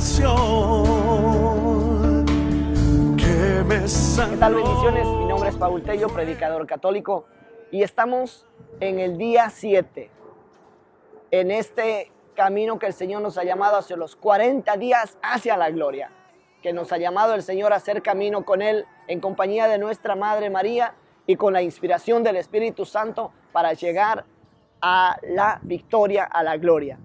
salvación que me salvó. ¿Qué tal? Bendiciones, mi nombre es Paul Tello, predicador católico, y estamos en el día 7, en este camino que el Señor nos ha llamado hacia los 40 días hacia la gloria, que nos ha llamado el Señor a hacer camino con Él en compañía de nuestra Madre María y con la inspiración del Espíritu Santo para llegar a la victoria, a la gloria.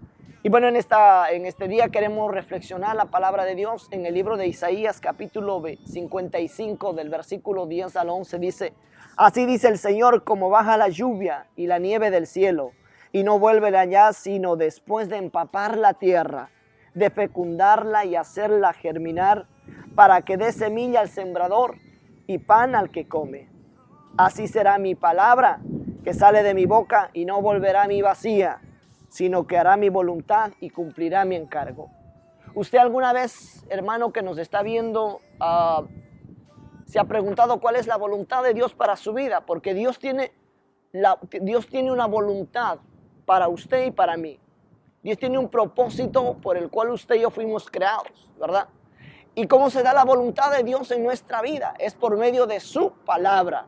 Y bueno, en este día queremos reflexionar la palabra de Dios en el libro de Isaías, capítulo 55, del versículo 10 al 11, dice: así dice el Señor, como baja la lluvia y la nieve del cielo, y no vuelve de allá, sino después de empapar la tierra, de fecundarla y hacerla germinar, para que dé semilla al sembrador y pan al que come. Así será mi palabra que sale de mi boca, y no volverá a mí vacía, sino que hará mi voluntad y cumplirá mi encargo. ¿Usted alguna vez, hermano que nos está viendo, se ha preguntado cuál es la voluntad de Dios para su vida? Porque Dios tiene una voluntad para usted y para mí. Dios tiene un propósito por el cual usted y yo fuimos creados, ¿verdad? ¿Y cómo se da la voluntad de Dios en nuestra vida? Es por medio de su palabra.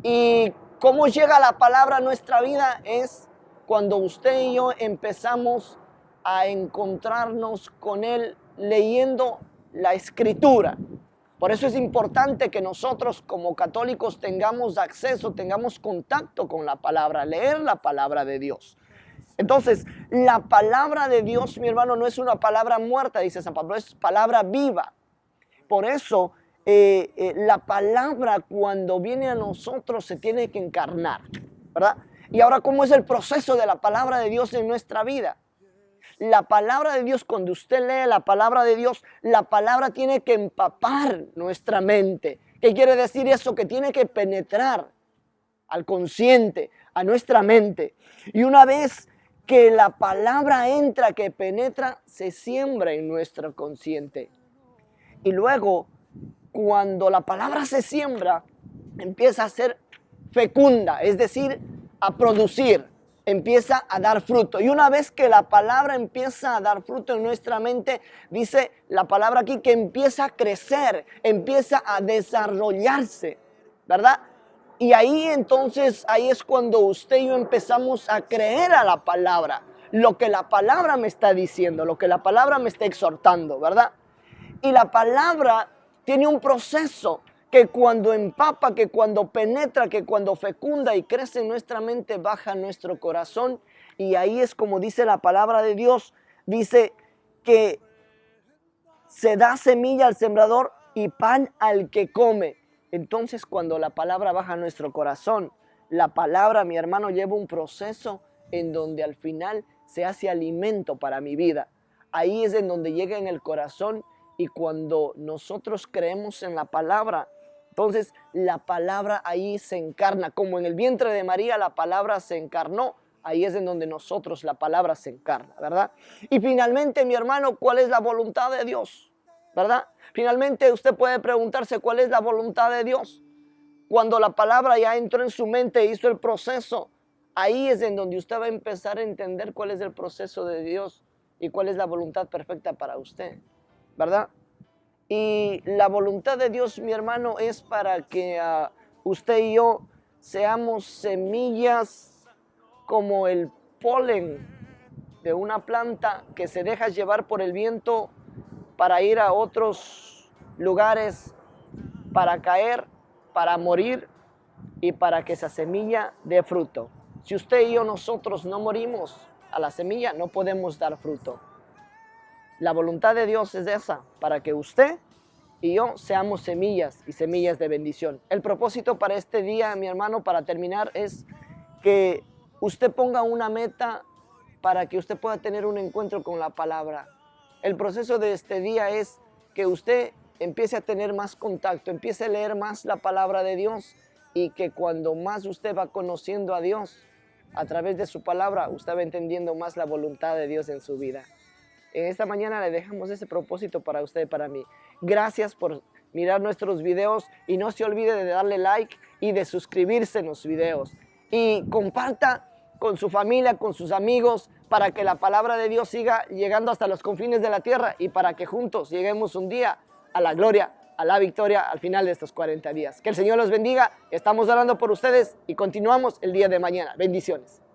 ¿Y cómo llega la palabra a nuestra vida? Es cuando usted y yo empezamos a encontrarnos con Él leyendo la Escritura. Por eso es importante que nosotros como católicos tengamos acceso, tengamos contacto con la palabra, leer la palabra de Dios. Entonces, la palabra de Dios, mi hermano, no es una palabra muerta, dice San Pablo, es palabra viva. Por eso, la palabra cuando viene a nosotros se tiene que encarnar, ¿verdad? Y ahora, ¿cómo es el proceso de la palabra de Dios en nuestra vida? La palabra de Dios, cuando usted lee la palabra de Dios, la palabra tiene que empapar nuestra mente. ¿Qué quiere decir eso? Que tiene que penetrar al consciente, a nuestra mente. Y una vez que la palabra entra, que penetra, se siembra en nuestro consciente. Y luego, cuando la palabra se siembra, empieza a ser fecunda, es decir, a producir, empieza a dar fruto. Y una vez que la palabra empieza a dar fruto en nuestra mente, dice la palabra aquí que empieza a crecer, empieza a desarrollarse, ¿verdad? Y ahí entonces, ahí es cuando usted y yo empezamos a creer a la palabra, lo que la palabra me está diciendo, lo que la palabra me está exhortando, ¿verdad? Y la palabra tiene un proceso que cuando empapa, que cuando penetra, que cuando fecunda y crece en nuestra mente, baja a nuestro corazón. Y ahí es como dice la palabra de Dios, dice que se da semilla al sembrador y pan al que come. Entonces, cuando la palabra baja a nuestro corazón, la palabra, mi hermano, lleva un proceso en donde al final se hace alimento para mi vida. Ahí es en donde llega en el corazón, y cuando nosotros creemos en la palabra, entonces la palabra ahí se encarna. Como en el vientre de María la palabra se encarnó, ahí es en donde nosotros la palabra se encarna, ¿verdad? Y finalmente, mi hermano, ¿cuál es la voluntad de Dios? ¿Verdad? Finalmente usted puede preguntarse cuál es la voluntad de Dios. Cuando la palabra ya entró en su mente e hizo el proceso, ahí es en donde usted va a empezar a entender cuál es el proceso de Dios y cuál es la voluntad perfecta para usted, ¿verdad? Y la voluntad de Dios, mi hermano, es para que usted y yo seamos semillas como el polen de una planta que se deja llevar por el viento para ir a otros lugares, para caer, para morir y para que esa semilla dé fruto. Si usted y yo, nosotros no morimos a la semilla, no podemos dar fruto. La voluntad de Dios es esa, para que usted y yo seamos semillas y semillas de bendición. El propósito para este día, mi hermano, para terminar, es que usted ponga una meta para que usted pueda tener un encuentro con la palabra. El proceso de este día es que usted empiece a tener más contacto, empiece a leer más la palabra de Dios, y que cuando más usted va conociendo a Dios a través de su palabra, usted va entendiendo más la voluntad de Dios en su vida. En esta mañana le dejamos ese propósito para usted y para mí. Gracias por mirar nuestros videos, y no se olvide de darle like y de suscribirse en los videos. Y comparta con su familia, con sus amigos, para que la palabra de Dios siga llegando hasta los confines de la tierra y para que juntos lleguemos un día a la gloria, a la victoria al final de estos 40 días. Que el Señor los bendiga, estamos orando por ustedes y continuamos el día de mañana. Bendiciones.